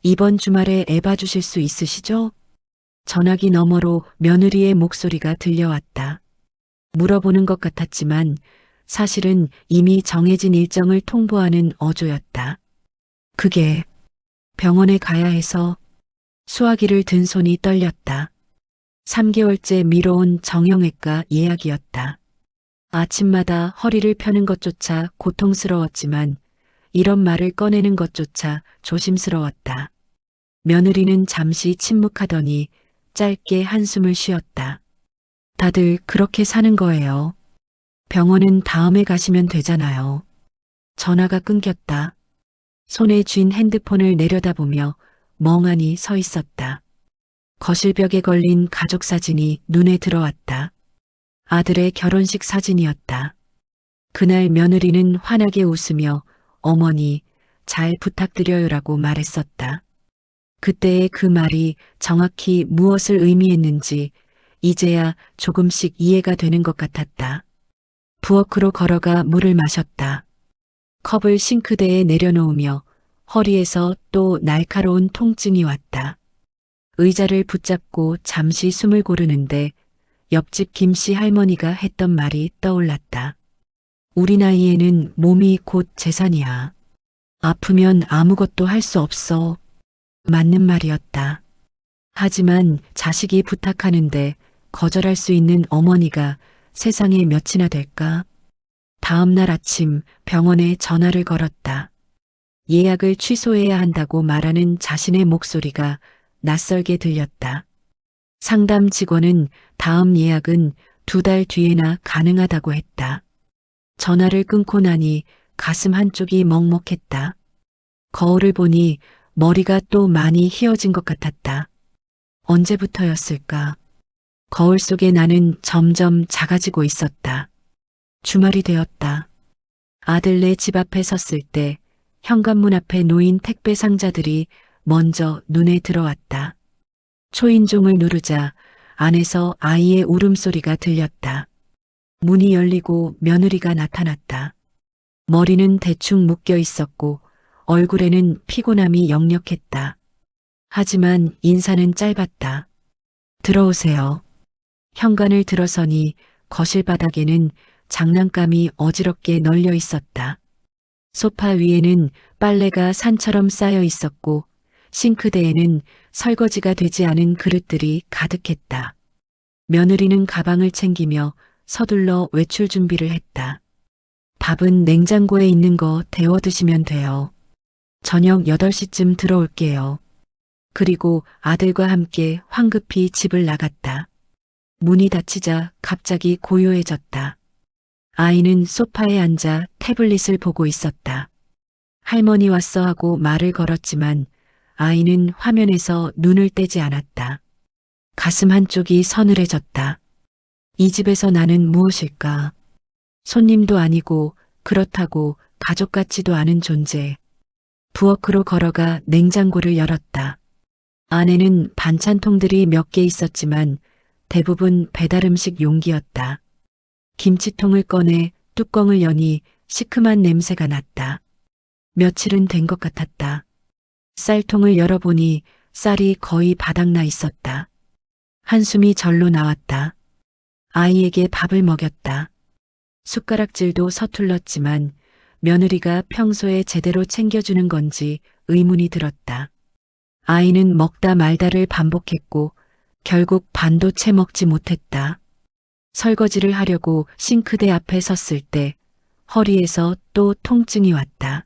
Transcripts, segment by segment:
이번 주말에 애 봐주실 수 있으시죠? 전화기 너머로 며느리의 목소리가 들려왔다. 물어보는 것 같았지만 사실은 이미 정해진 일정을 통보하는 어조였다. 그게 병원에 가야 해서. 수화기를 든 손이 떨렸다. 3개월째 미뤄온 정형외과 예약이었다. 아침마다 허리를 펴는 것조차 고통스러웠지만 이런 말을 꺼내는 것조차 조심스러웠다. 며느리는 잠시 침묵하더니 짧게 한숨을 쉬었다. 다들 그렇게 사는 거예요. 병원은 다음에 가시면 되잖아요. 전화가 끊겼다. 손에 쥔 핸드폰을 내려다보며 멍하니 서 있었다. 거실벽에 걸린 가족 사진이 눈에 들어왔다. 아들의 결혼식 사진이었다. 그날 며느리는 환하게 웃으며 어머니 잘 부탁드려요라고 말했었다. 그때의 그 말이 정확히 무엇을 의미했는지 이제야 조금씩 이해가 되는 것 같았다. 부엌으로 걸어가 물을 마셨다. 컵을 싱크대에 내려놓으며 허리에서 또 날카로운 통증이 왔다. 의자를 붙잡고 잠시 숨을 고르는데 옆집 김씨 할머니가 했던 말이 떠올랐다. 우리 나이에는 몸이 곧 재산이야. 아프면 아무것도 할 수 없어. 맞는 말이었다. 하지만 자식이 부탁하는데 거절할 수 있는 어머니가 세상에 몇이나 될까? 다음 날 아침 병원에 전화를 걸었다. 예약을 취소해야 한다고 말하는 자신의 목소리가 낯설게 들렸다. 상담 직원은 다음 예약은 2달 뒤에나 가능하다고 했다. 전화를 끊고 나니 가슴 한쪽이 먹먹했다. 거울을 보니 머리가 또 많이 휘어진 것 같았다. 언제부터였을까? 거울 속에 나는 점점 작아지고 있었다. 주말이 되었다. 아들네 집 앞에 섰을 때 현관문 앞에 놓인 택배 상자들이 먼저 눈에 들어왔다. 초인종을 누르자 안에서 아이의 울음소리가 들렸다. 문이 열리고 며느리가 나타났다. 머리는 대충 묶여 있었고 얼굴에는 피곤함이 역력했다. 하지만 인사는 짧았다. 들어오세요. 현관을 들어서니 거실 바닥에는 장난감이 어지럽게 널려 있었다. 소파 위에는 빨래가 산처럼 쌓여 있었고 싱크대에는 설거지가 되지 않은 그릇들이 가득했다. 며느리는 가방을 챙기며 서둘러 외출 준비를 했다. 밥은 냉장고에 있는 거 데워 드시면 돼요. 저녁 8시쯤 들어올게요. 그리고 아들과 함께 황급히 집을 나갔다. 문이 닫히자 갑자기 고요해졌다. 아이는 소파에 앉아 태블릿을 보고 있었다. 할머니 왔어 하고 말을 걸었지만 아이는 화면에서 눈을 떼지 않았다. 가슴 한쪽이 서늘해졌다. 이 집에서 나는 무엇일까? 손님도 아니고 그렇다고 가족 같지도 않은 존재. 부엌으로 걸어가 냉장고를 열었다. 안에는 반찬통들이 몇 개 있었지만 대부분 배달음식 용기였다. 김치통을 꺼내 뚜껑을 여니 시큼한 냄새가 났다. 며칠은 된 것 같았다. 쌀통을 열어보니 쌀이 거의 바닥나 있었다. 한숨이 절로 나왔다. 아이에게 밥을 먹였다. 숟가락질도 서툴렀지만 며느리가 평소에 제대로 챙겨주는 건지 의문이 들었다. 아이는 먹다 말다를 반복했고 결국 반도 채 먹지 못했다. 설거지를 하려고 싱크대 앞에 섰을 때 허리에서 또 통증이 왔다.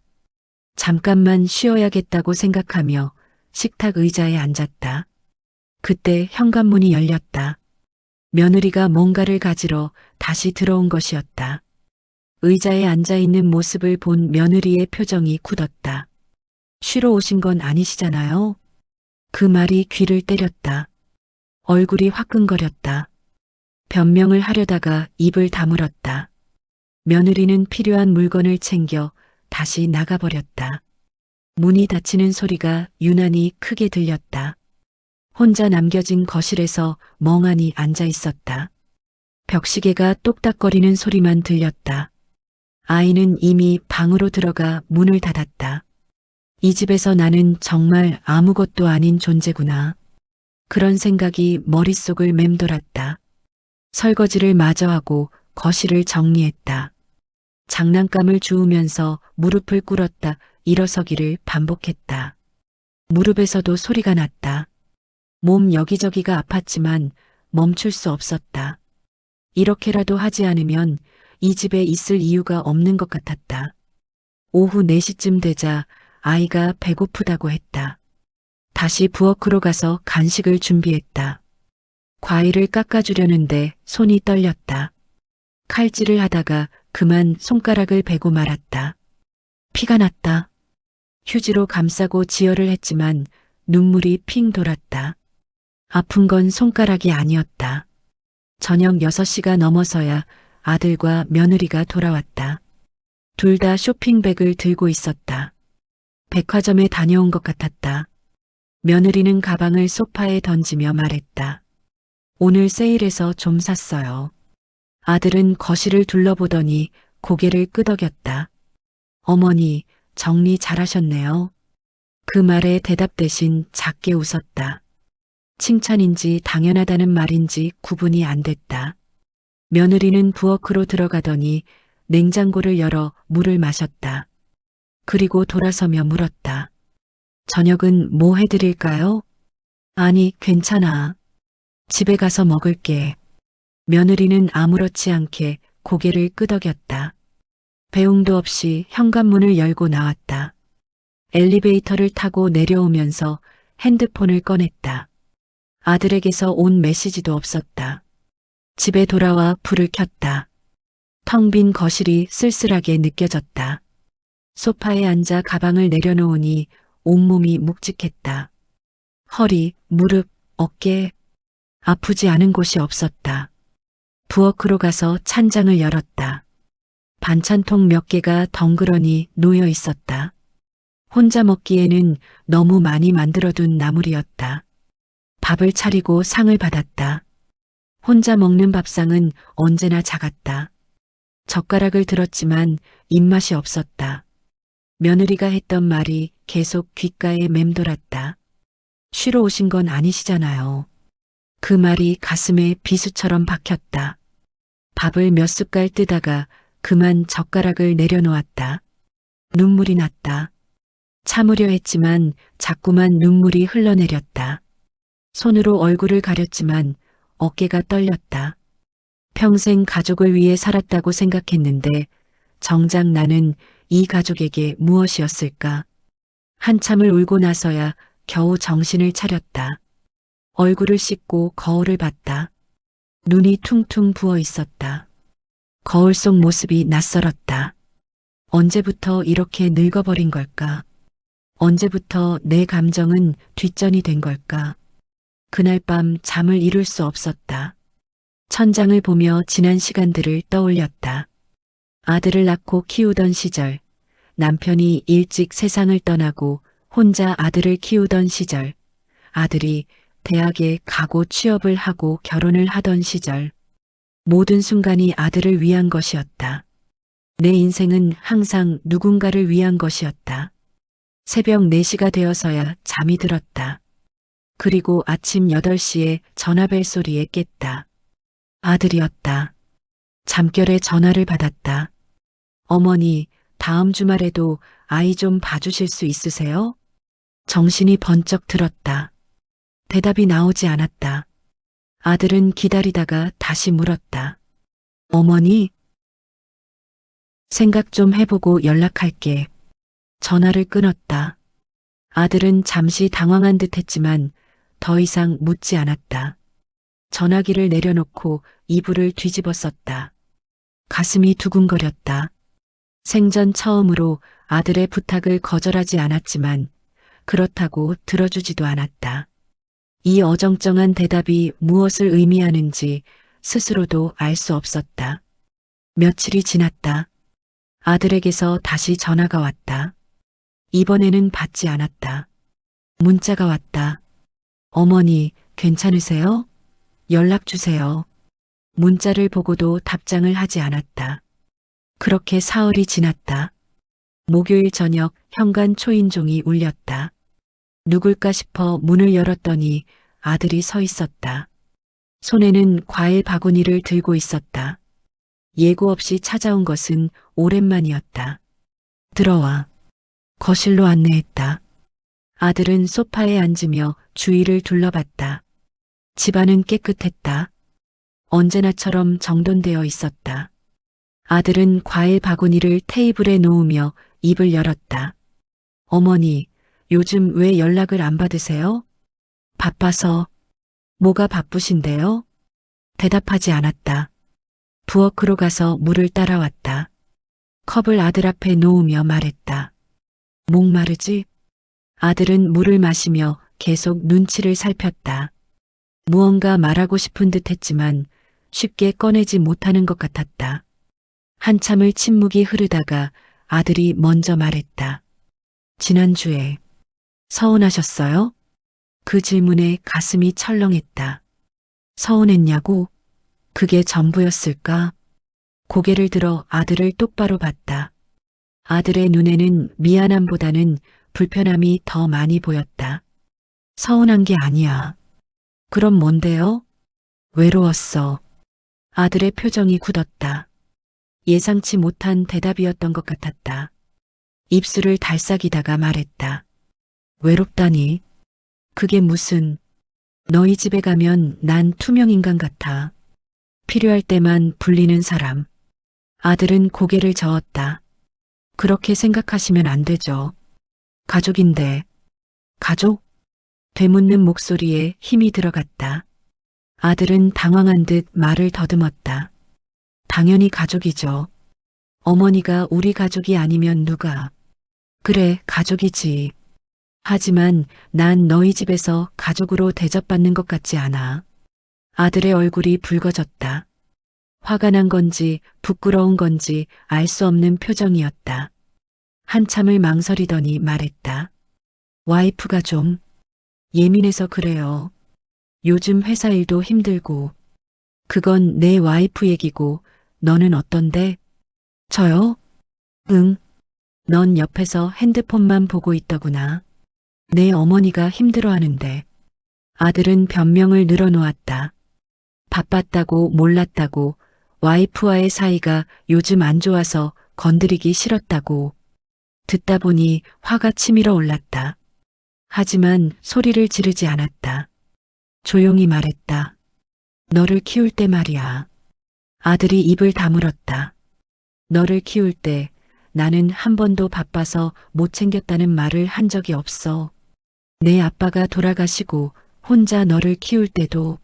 잠깐만 쉬어야겠다고 생각하며 식탁 의자에 앉았다. 그때 현관문이 열렸다. 며느리가 뭔가를 가지러 다시 들어온 것이었다. 의자에 앉아있는 모습을 본 며느리의 표정이 굳었다. 쉬러 오신 건 아니시잖아요? 그 말이 귀를 때렸다. 얼굴이 화끈거렸다. 변명을 하려다가 입을 다물었다. 며느리는 필요한 물건을 챙겨 다시 나가버렸다. 문이 닫히는 소리가 유난히 크게 들렸다. 혼자 남겨진 거실에서 멍하니 앉아 있었다. 벽시계가 똑딱거리는 소리만 들렸다. 아이는 이미 방으로 들어가 문을 닫았다. 이 집에서 나는 정말 아무것도 아닌 존재구나. 그런 생각이 머릿속을 맴돌았다. 설거지를 마저 하고 거실을 정리했다. 장난감을 주우면서 무릎을 꿇었다 일어서기를 반복했다. 무릎에서도 소리가 났다. 몸 여기저기가 아팠지만 멈출 수 없었다. 이렇게라도 하지 않으면 이 집에 있을 이유가 없는 것 같았다. 오후 4시쯤 되자 아이가 배고프다고 했다. 다시 부엌으로 가서 간식을 준비했다. 과일을 깎아주려는데 손이 떨렸다. 칼질을 하다가 그만 손가락을 베고 말았다. 피가 났다. 휴지로 감싸고 지혈을 했지만 눈물이 핑 돌았다. 아픈 건 손가락이 아니었다. 저녁 6시가 넘어서야 아들과 며느리가 돌아왔다. 둘 다 쇼핑백을 들고 있었다. 백화점에 다녀온 것 같았다. 며느리는 가방을 소파에 던지며 말했다. 오늘 세일해서 좀 샀어요. 아들은 거실을 둘러보더니 고개를 끄덕였다. 어머니, 정리 잘하셨네요. 그 말에 대답 대신 작게 웃었다. 칭찬인지 당연하다는 말인지 구분이 안 됐다. 며느리는 부엌으로 들어가더니 냉장고를 열어 물을 마셨다. 그리고 돌아서며 물었다. 저녁은 뭐 해드릴까요? 아니, 괜찮아. 집에 가서 먹을게. 며느리는 아무렇지 않게 고개를 끄덕였다. 배웅도 없이 현관문을 열고 나왔다. 엘리베이터를 타고 내려오면서 핸드폰을 꺼냈다. 아들에게서 온 메시지도 없었다. 집에 돌아와 불을 켰다. 텅 빈 거실이 쓸쓸하게 느껴졌다. 소파에 앉아 가방을 내려놓으니 온몸이 묵직했다. 허리, 무릎, 어깨, 아프지 않은 곳이 없었다. 부엌으로 가서 찬장을 열었다. 반찬통 몇 개가 덩그러니 놓여 있었다. 혼자 먹기에는 너무 많이 만들어둔 나물이었다. 밥을 차리고 상을 받았다. 혼자 먹는 밥상은 언제나 작았다. 젓가락을 들었지만 입맛이 없었다. 며느리가 했던 말이 계속 귓가에 맴돌았다. 쉬러 오신 건 아니시잖아요. 그 말이 가슴에 비수처럼 박혔다. 밥을 몇 숟갈 뜨다가 그만 젓가락을 내려놓았다. 눈물이 났다. 참으려 했지만 자꾸만 눈물이 흘러내렸다. 손으로 얼굴을 가렸지만 어깨가 떨렸다. 평생 가족을 위해 살았다고 생각했는데 정작 나는 이 가족에게 무엇이었을까? 한참을 울고 나서야 겨우 정신을 차렸다. 얼굴을 씻고 거울을 봤다. 눈이 퉁퉁 부어 있었다. 거울 속 모습이 낯설었다. 언제부터 이렇게 늙어버린 걸까? 언제부터 내 감정은 뒷전이 된 걸까? 그날 밤 잠을 이룰 수 없었다. 천장을 보며 지난 시간들을 떠올렸다. 아들을 낳고 키우던 시절, 남편이 일찍 세상을 떠나고 혼자 아들을 키우던 시절, 아들이 대학에 가고 취업을 하고 결혼을 하던 시절, 모든 순간이 아들을 위한 것이었다. 내 인생은 항상 누군가를 위한 것이었다. 새벽 4시가 되어서야 잠이 들었다. 그리고 아침 8시에 전화벨 소리에 깼다. 아들이었다. 잠결에 전화를 받았다. 어머니, 다음 주말에도 아이 좀 봐주실 수 있으세요? 정신이 번쩍 들었다. 대답이 나오지 않았다. 아들은 기다리다가 다시 물었다. 어머니? 생각 좀 해보고 연락할게. 전화를 끊었다. 아들은 잠시 당황한 듯 했지만 더 이상 묻지 않았다. 전화기를 내려놓고 이불을 뒤집어 썼다. 가슴이 두근거렸다. 생전 처음으로 아들의 부탁을 거절하지 않았지만 그렇다고 들어주지도 않았다. 이 어정쩡한 대답이 무엇을 의미하는지 스스로도 알 수 없었다. 며칠이 지났다. 아들에게서 다시 전화가 왔다. 이번에는 받지 않았다. 문자가 왔다. 어머니, 괜찮으세요? 연락 주세요. 문자를 보고도 답장을 하지 않았다. 그렇게 사흘이 지났다. 목요일 저녁 현관 초인종이 울렸다. 누굴까 싶어 문을 열었더니 아들이 서 있었다. 손에는 과일 바구니를 들고 있었다. 예고 없이 찾아온 것은 오랜만이었다. 들어와. 거실로 안내했다. 아들은 소파에 앉으며 주위를 둘러봤다. 집안은 깨끗했다. 언제나처럼 정돈되어 있었다. 아들은 과일 바구니를 테이블에 놓으며 입을 열었다. 어머니, 요즘 왜 연락을 안 받으세요? 바빠서. 뭐가 바쁘신데요? 대답하지 않았다. 부엌으로 가서 물을 따라왔다. 컵을 아들 앞에 놓으며 말했다. 목마르지? 아들은 물을 마시며 계속 눈치를 살폈다. 무언가 말하고 싶은 듯 했지만 쉽게 꺼내지 못하는 것 같았다. 한참을 침묵이 흐르다가 아들이 먼저 말했다. 지난주에 서운하셨어요? 그 질문에 가슴이 철렁했다. 서운했냐고? 그게 전부였을까? 고개를 들어 아들을 똑바로 봤다. 아들의 눈에는 미안함보다는 불편함이 더 많이 보였다. 서운한 게 아니야. 그럼 뭔데요? 외로웠어. 아들의 표정이 굳었다. 예상치 못한 대답이었던 것 같았다. 입술을 달싹이다가 말했다. 외롭다니. 그게 무슨. 너희 집에 가면 난 투명인간 같아. 필요할 때만 불리는 사람. 아들은 고개를 저었다. 그렇게 생각하시면 안 되죠. 가족인데. 가족? 되묻는 목소리에 힘이 들어갔다. 아들은 당황한 듯 말을 더듬었다. 당연히 가족이죠. 어머니가 우리 가족이 아니면 누가. 그래, 가족이지. 하지만 난 너희 집에서 가족으로 대접받는 것 같지 않아. 아들의 얼굴이 붉어졌다. 화가 난 건지 부끄러운 건지 알 수 없는 표정이었다. 한참을 망설이더니 말했다. 와이프가 좀 예민해서 그래요. 요즘 회사 일도 힘들고. 그건 내 와이프 얘기고 너는 어떤데? 저요? 응. 넌 옆에서 핸드폰만 보고 있더구나. 내 어머니가 힘들어하는데. 아들은 변명을 늘어놓았다. 바빴다고 몰랐다고 와이프와의 사이가 요즘 안 좋아서 건드리기 싫었다고. 듣다 보니 화가 치밀어 올랐다. 하지만 소리를 지르지 않았다. 조용히 말했다. 너를 키울 때 말이야. 아들이 입을 다물었다. 너를 키울 때 나는 한 번도 바빠서 못 챙겼다는 말을 한 적이 없어. 내 아빠가 돌아가시고 혼자 너를 키울 때도.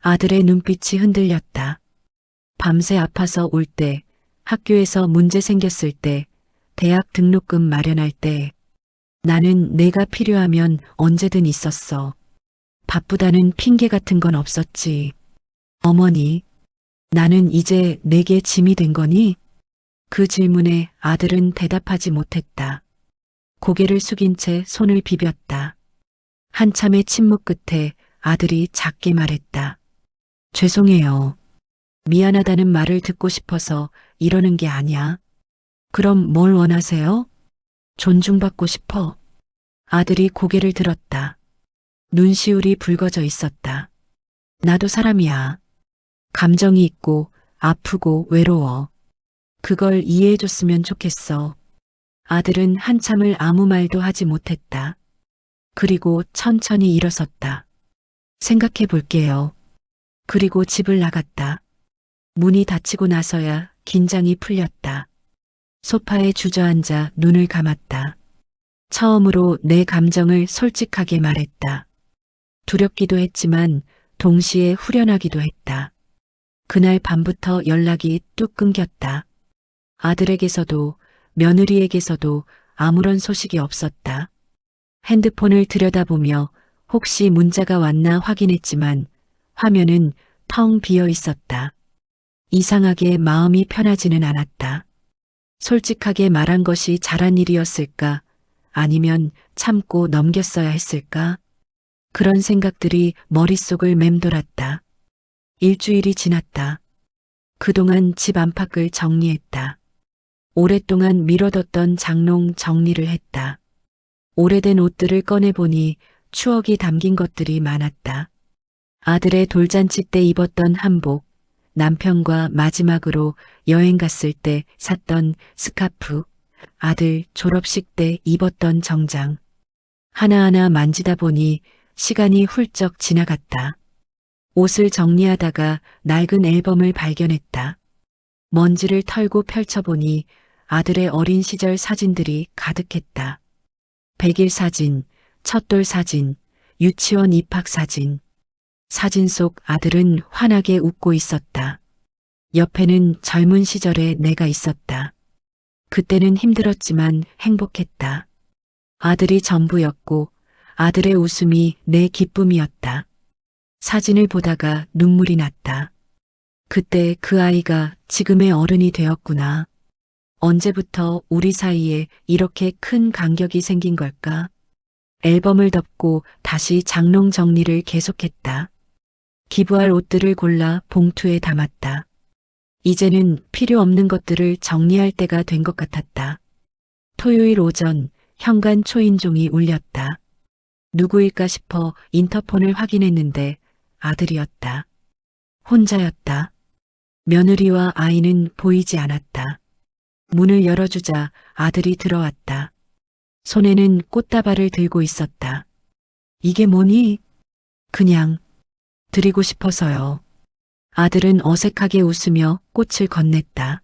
아들의 눈빛이 흔들렸다. 밤새 아파서 올 때, 학교에서 문제 생겼을 때, 대학 등록금 마련할 때, 나는 내가 필요하면 언제든 있었어. 바쁘다는 핑계 같은 건 없었지. 어머니, 나는 이제 내게 짐이 된 거니? 그 질문에 아들은 대답하지 못했다. 고개를 숙인 채 손을 비볐다. 한참의 침묵 끝에 아들이 작게 말했다. 죄송해요. 미안하다는 말을 듣고 싶어서 이러는 게 아니야. 그럼 뭘 원하세요? 존중받고 싶어. 아들이 고개를 들었다. 눈시울이 붉어져 있었다. 나도 사람이야. 감정이 있고 아프고 외로워. 그걸 이해해줬으면 좋겠어. 아들은 한참을 아무 말도 하지 못했다. 그리고 천천히 일어섰다. 생각해 볼게요. 그리고 집을 나갔다. 문이 닫히고 나서야 긴장이 풀렸다. 소파에 주저앉아 눈을 감았다. 처음으로 내 감정을 솔직하게 말했다. 두렵기도 했지만 동시에 후련하기도 했다. 그날 밤부터 연락이 뚝 끊겼다. 아들에게서도 며느리에게서도 아무런 소식이 없었다. 핸드폰을 들여다보며 혹시 문자가 왔나 확인했지만 화면은 텅 비어 있었다. 이상하게 마음이 편하지는 않았다. 솔직하게 말한 것이 잘한 일이었을까? 아니면 참고 넘겼어야 했을까? 그런 생각들이 머릿속을 맴돌았다. 일주일이 지났다. 그동안 집 안팎을 정리했다. 오랫동안 미뤄뒀던 장롱 정리를 했다. 오래된 옷들을 꺼내보니 추억이 담긴 것들이 많았다. 아들의 돌잔치 때 입었던 한복, 남편과 마지막으로 여행 갔을 때 샀던 스카프, 아들 졸업식 때 입었던 정장. 하나하나 만지다 보니 시간이 훌쩍 지나갔다. 옷을 정리하다가 낡은 앨범을 발견했다. 먼지를 털고 펼쳐보니 아들의 어린 시절 사진들이 가득했다. 100일 사진, 첫돌 사진, 유치원 입학 사진. 사진 속 아들은 환하게 웃고 있었다. 옆에는 젊은 시절의 내가 있었다. 그때는 힘들었지만 행복했다. 아들이 전부였고 아들의 웃음이 내 기쁨이었다. 사진을 보다가 눈물이 났다. 그때 그 아이가 지금의 어른이 되었구나. 언제부터 우리 사이에 이렇게 큰 간격이 생긴 걸까? 앨범을 덮고 다시 장롱 정리를 계속했다. 기부할 옷들을 골라 봉투에 담았다. 이제는 필요 없는 것들을 정리할 때가 된 것 같았다. 토요일 오전 현관 초인종이 울렸다. 누구일까 싶어 인터폰을 확인했는데 아들이었다. 혼자였다. 며느리와 아이는 보이지 않았다. 문을 열어주자 아들이 들어왔다. 손에는 꽃다발을 들고 있었다. 이게 뭐니? 그냥 드리고 싶어서요. 아들은 어색하게 웃으며 꽃을 건넸다.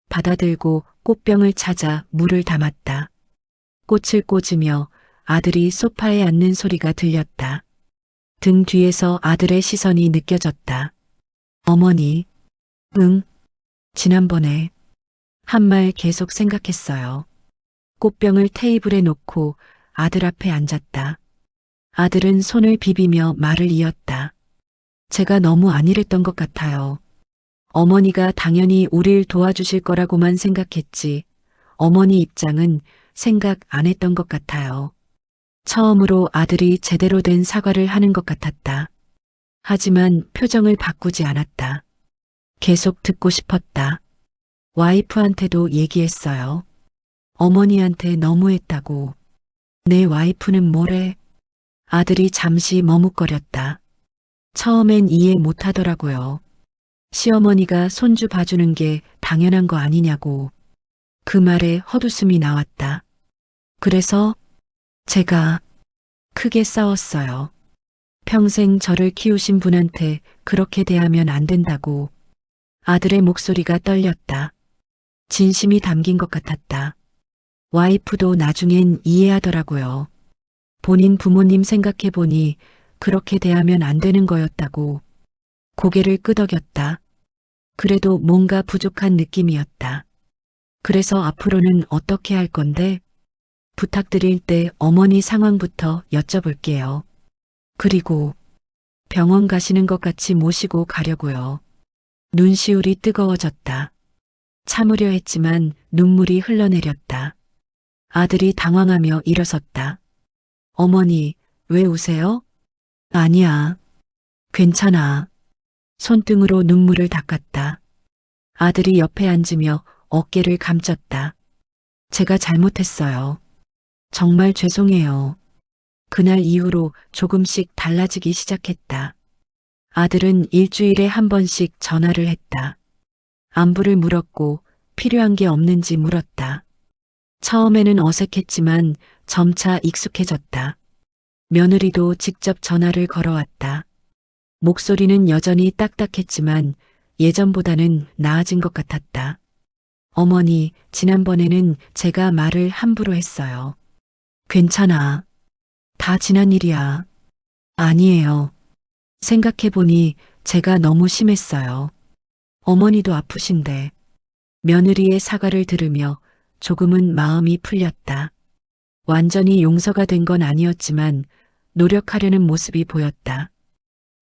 받아들고 꽃병을 찾아 물을 담았다. 꽃을 꽂으며 아들이 소파에 앉는 소리가 들렸다. 등 뒤에서 아들의 시선이 느껴졌다. 어머니, 응, 지난번에 한 말 계속 생각했어요. 꽃병을 테이블에 놓고 아들 앞에 앉았다. 아들은 손을 비비며 말을 이었다. 제가 너무 안일했던 것 같아요. 어머니가 당연히 우릴 도와주실 거라고만 생각했지. 어머니 입장은 생각 안 했던 것 같아요. 처음으로 아들이 제대로 된 사과를 하는 것 같았다. 하지만 표정을 바꾸지 않았다. 계속 듣고 싶었다. 와이프한테도 얘기했어요. 어머니한테 너무했다고. 내 와이프는 뭐래? 아들이 잠시 머뭇거렸다. 처음엔 이해 못하더라고요. 시어머니가 손주 봐주는 게 당연한 거 아니냐고. 그 말에 헛웃음이 나왔다. 그래서 제가 크게 싸웠어요. 평생 저를 키우신 분한테 그렇게 대하면 안 된다고. 아들의 목소리가 떨렸다. 진심이 담긴 것 같았다. 와이프도 나중엔 이해하더라고요. 본인 부모님 생각해보니 그렇게 대하면 안 되는 거였다고. 고개를 끄덕였다. 그래도 뭔가 부족한 느낌이었다. 그래서 앞으로는 어떻게 할 건데? 부탁드릴 때 어머니 상황부터 여쭤볼게요. 그리고 병원 가시는 것 같이 모시고 가려고요. 눈시울이 뜨거워졌다. 참으려 했지만 눈물이 흘러내렸다. 아들이 당황하며 일어섰다. 어머니, 왜 우세요? 아니야. 괜찮아. 손등으로 눈물을 닦았다. 아들이 옆에 앉으며 어깨를 감췄다. 제가 잘못했어요. 정말 죄송해요. 그날 이후로 조금씩 달라지기 시작했다. 아들은 일주일에 한 번씩 전화를 했다. 안부를 물었고 필요한 게 없는지 물었다. 처음에는 어색했지만 점차 익숙해졌다. 며느리도 직접 전화를 걸어왔다. 목소리는 여전히 딱딱했지만 예전보다는 나아진 것 같았다. 어머니, 지난번에는 제가 말을 함부로 했어요. 괜찮아. 다 지난 일이야. 아니에요. 생각해보니 제가 너무 심했어요. 어머니도 아프신데. 며느리의 사과를 들으며 조금은 마음이 풀렸다. 완전히 용서가 된 건 아니었지만 노력하려는 모습이 보였다.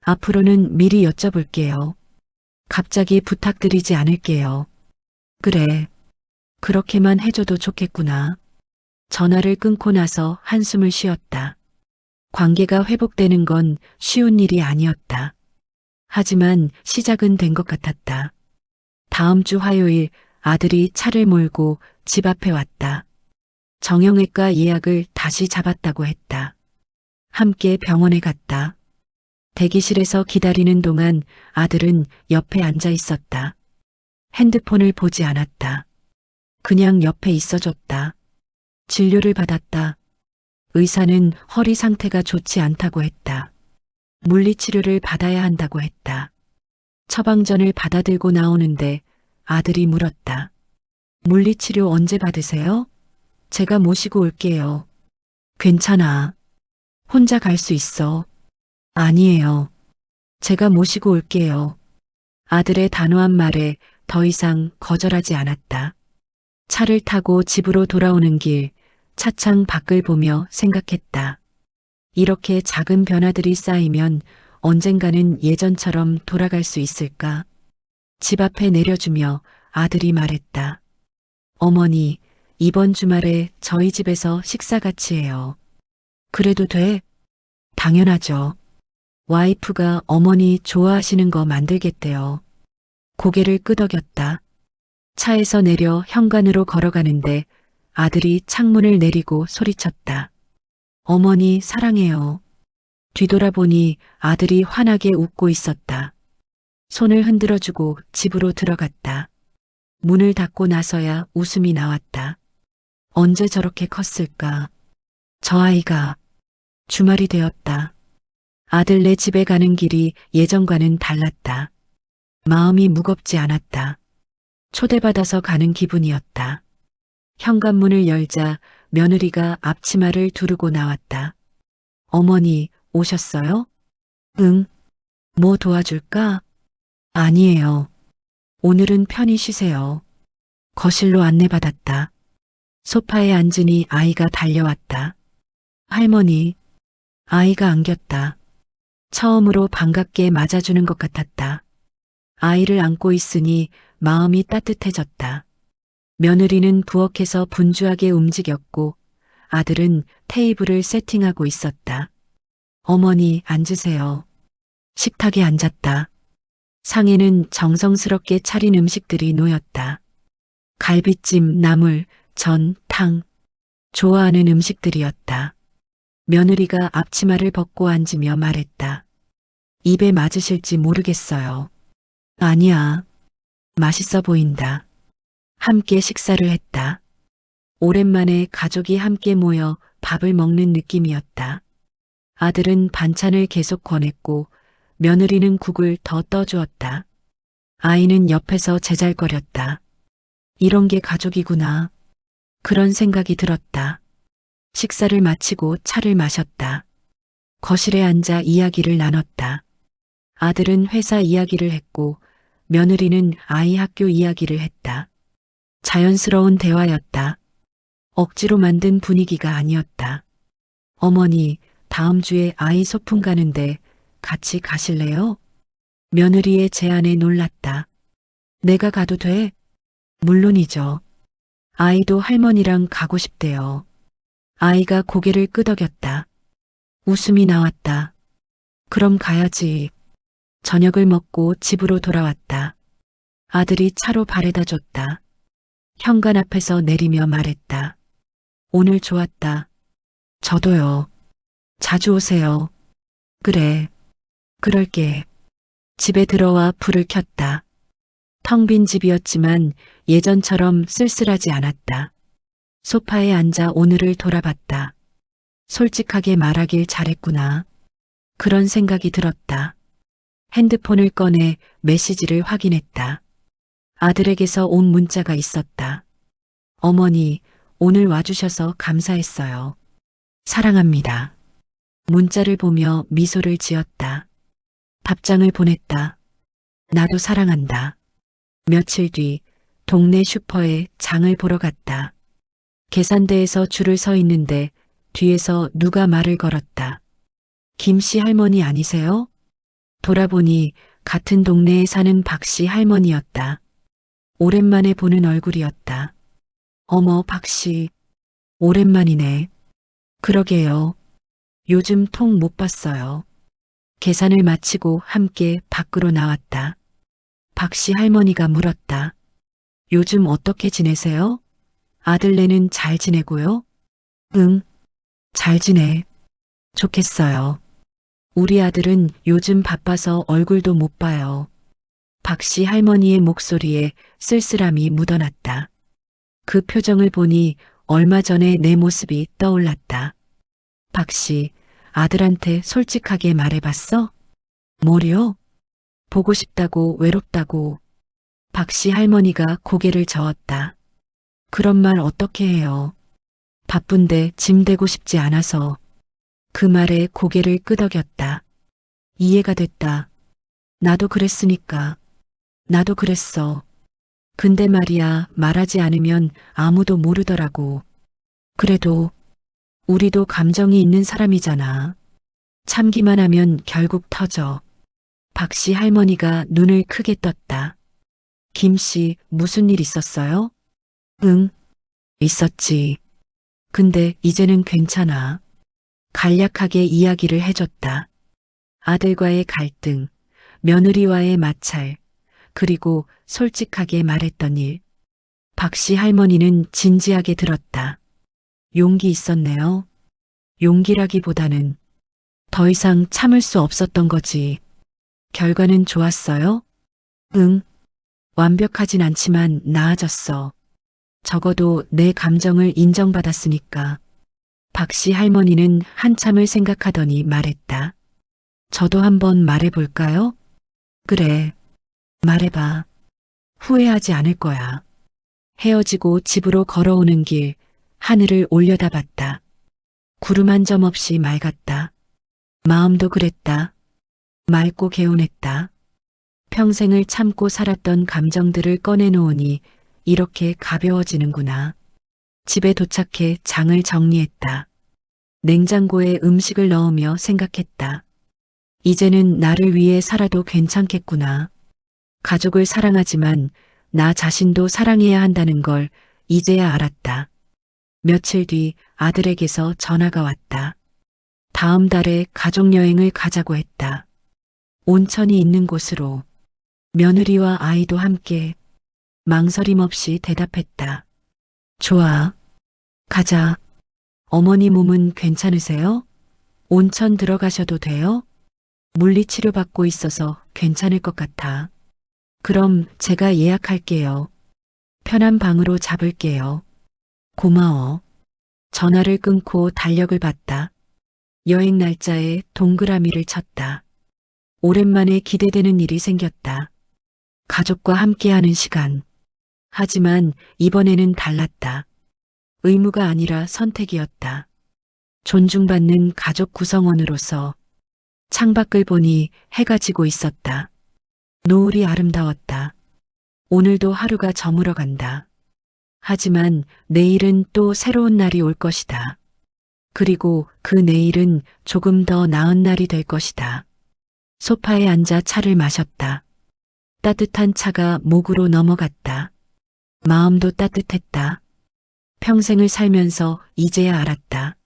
앞으로는 미리 여쭤볼게요. 갑자기 부탁드리지 않을게요. 그래. 그렇게만 해줘도 좋겠구나. 전화를 끊고 나서 한숨을 쉬었다. 관계가 회복되는 건 쉬운 일이 아니었다. 하지만 시작은 된 것 같았다. 다음 주 화요일 아들이 차를 몰고 집 앞에 왔다. 정형외과 예약을 다시 잡았다고 했다. 함께 병원에 갔다. 대기실에서 기다리는 동안 아들은 옆에 앉아 있었다. 핸드폰을 보지 않았다. 그냥 옆에 있어줬다. 진료를 받았다. 의사는 허리 상태가 좋지 않다고 했다. 물리치료를 받아야 한다고 했다. 처방전을 받아들고 나오는데 아들이 물었다. 물리치료 언제 받으세요? 제가 모시고 올게요. 괜찮아. 혼자 갈 수 있어. 아니에요. 제가 모시고 올게요. 아들의 단호한 말에 더 이상 거절하지 않았다. 차를 타고 집으로 돌아오는 길, 차창 밖을 보며 생각했다. 이렇게 작은 변화들이 쌓이면 언젠가는 예전처럼 돌아갈 수 있을까? 집 앞에 내려주며 아들이 말했다. 어머니, 이번 주말에 저희 집에서 식사 같이 해요. 그래도 돼? 당연하죠. 와이프가 어머니 좋아하시는 거 만들겠대요. 고개를 끄덕였다. 차에서 내려 현관으로 걸어가는데 아들이 창문을 내리고 소리쳤다. 어머니 사랑해요. 뒤돌아보니 아들이 환하게 웃고 있었다. 손을 흔들어주고 집으로 들어갔다. 문을 닫고 나서야 웃음이 나왔다. 언제 저렇게 컸을까? 저 아이가 주말이 되었다. 아들네 집에 가는 길이 예전과는 달랐다. 마음이 무겁지 않았다. 초대받아서 가는 기분이었다. 현관문을 열자 며느리가 앞치마를 두르고 나왔다. 어머니, 오셨어요? 응. 뭐 도와줄까? 아니에요. 오늘은 편히 쉬세요. 거실로 안내받았다. 소파에 앉으니 아이가 달려왔다. 할머니, 아이가 안겼다. 처음으로 반갑게 맞아주는 것 같았다. 아이를 안고 있으니 마음이 따뜻해졌다. 며느리는 부엌에서 분주하게 움직였고 아들은 테이블을 세팅하고 있었다. 어머니 앉으세요. 식탁에 앉았다. 상에는 정성스럽게 차린 음식들이 놓였다. 갈비찜, 나물, 전, 탕. 좋아하는 음식들이었다. 며느리가 앞치마를 벗고 앉으며 말했다. 입에 맞으실지 모르겠어요. 아니야. 맛있어 보인다. 함께 식사를 했다. 오랜만에 가족이 함께 모여 밥을 먹는 느낌이었다. 아들은 반찬을 계속 권했고 며느리는 국을 더 떠주었다. 아이는 옆에서 제잘거렸다. 이런 게 가족이구나. 그런 생각이 들었다. 식사를 마치고 차를 마셨다. 거실에 앉아 이야기를 나눴다. 아들은 회사 이야기를 했고 며느리는 아이 학교 이야기를 했다. 자연스러운 대화였다. 억지로 만든 분위기가 아니었다. 어머니, 다음 주에 아이 소풍 가는데 같이 가실래요? 며느리의 제안에 놀랐다. 내가 가도 돼? 물론이죠. 아이도 할머니랑 가고 싶대요. 아이가 고개를 끄덕였다. 웃음이 나왔다. 그럼 가야지. 저녁을 먹고 집으로 돌아왔다. 아들이 차로 바래다 줬다. 현관 앞에서 내리며 말했다. 오늘 좋았다. 저도요. 자주 오세요. 그래. 그럴게. 집에 들어와 불을 켰다. 텅 빈 집이었지만 예전처럼 쓸쓸하지 않았다. 소파에 앉아 오늘을 돌아봤다. 솔직하게 말하길 잘했구나. 그런 생각이 들었다. 핸드폰을 꺼내 메시지를 확인했다. 아들에게서 온 문자가 있었다. 어머니, 오늘 와주셔서 감사했어요. 사랑합니다. 문자를 보며 미소를 지었다. 답장을 보냈다. 나도 사랑한다. 며칠 뒤 동네 슈퍼에 장을 보러 갔다. 계산대에서 줄을 서 있는데 뒤에서 누가 말을 걸었다. 김씨 할머니 아니세요? 돌아보니 같은 동네에 사는 박씨 할머니였다. 오랜만에 보는 얼굴이었다. 어머, 박씨. 오랜만이네. 그러게요. 요즘 통 못 봤어요. 계산을 마치고 함께 밖으로 나왔다. 박씨 할머니가 물었다. 요즘 어떻게 지내세요? 아들네는 잘 지내고요? 응, 잘 지내. 좋겠어요. 우리 아들은 요즘 바빠서 얼굴도 못 봐요. 박씨 할머니의 목소리에 쓸쓸함이 묻어났다. 그 표정을 보니 얼마 전에 내 모습이 떠올랐다. 박씨, 아들한테 솔직하게 말해봤어? 뭐려? 보고 싶다고 외롭다고. 박씨 할머니가 고개를 저었다. 그런 말 어떻게 해요? 바쁜데 짐 되고 싶지 않아서. 그 말에 고개를 끄덕였다. 이해가 됐다. 나도 그랬으니까. 나도 그랬어. 근데 말이야, 말하지 않으면 아무도 모르더라고. 그래도 우리도 감정이 있는 사람이잖아. 참기만 하면 결국 터져. 박씨 할머니가 눈을 크게 떴다. 김씨, 무슨 일 있었어요? 응, 있었지. 근데 이제는 괜찮아. 간략하게 이야기를 해줬다. 아들과의 갈등, 며느리와의 마찰, 그리고 솔직하게 말했던 일. 박씨 할머니는 진지하게 들었다. 용기 있었네요. 용기라기보다는 더 이상 참을 수 없었던 거지. 결과는 좋았어요? 응, 완벽하진 않지만 나아졌어. 적어도 내 감정을 인정받았으니까. 박씨 할머니는 한참을 생각하더니 말했다. 저도 한번 말해볼까요? 그래, 말해봐. 후회하지 않을 거야. 헤어지고 집으로 걸어오는 길, 하늘을 올려다봤다. 구름 한 점 없이 맑았다. 마음도 그랬다. 맑고 개운했다. 평생을 참고 살았던 감정들을 꺼내놓으니 이렇게 가벼워지는구나. 집에 도착해 장을 정리했다. 냉장고에 음식을 넣으며 생각했다. 이제는 나를 위해 살아도 괜찮겠구나. 가족을 사랑하지만 나 자신도 사랑해야 한다는 걸 이제야 알았다. 며칠 뒤 아들에게서 전화가 왔다. 다음 달에 가족여행을 가자고 했다. 온천이 있는 곳으로. 며느리와 아이도 함께. 망설임 없이 대답했다. 좋아. 가자. 어머니 몸은 괜찮으세요? 온천 들어가셔도 돼요? 물리치료 받고 있어서 괜찮을 것 같아. 그럼 제가 예약할게요. 편한 방으로 잡을게요. 고마워. 전화를 끊고 달력을 봤다. 여행 날짜에 동그라미를 쳤다. 오랜만에 기대되는 일이 생겼다. 가족과 함께하는 시간. 하지만 이번에는 달랐다. 의무가 아니라 선택이었다. 존중받는 가족 구성원으로서. 창밖을 보니 해가 지고 있었다. 노을이 아름다웠다. 오늘도 하루가 저물어 간다. 하지만 내일은 또 새로운 날이 올 것이다. 그리고 그 내일은 조금 더 나은 날이 될 것이다. 소파에 앉아 차를 마셨다. 따뜻한 차가 목으로 넘어갔다. 마음도 따뜻했다. 평생을 살면서 이제야 알았다.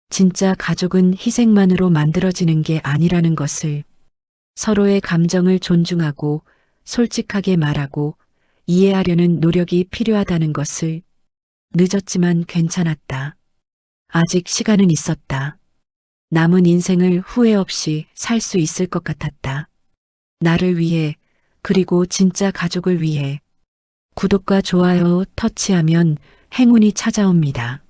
진짜 가족은 희생만으로 만들어지는 게 아니라는 것을. 서로의 감정을 존중하고 솔직하게 말하고 이해하려는 노력이 필요하다는 것을. 늦었지만 괜찮았다. 아직 시간은 있었다. 남은 인생을 후회 없이 살 수 있을 것 같았다. 나를 위해, 그리고 진짜 가족을 위해. 구독과 좋아요 터치하면 행운이 찾아옵니다.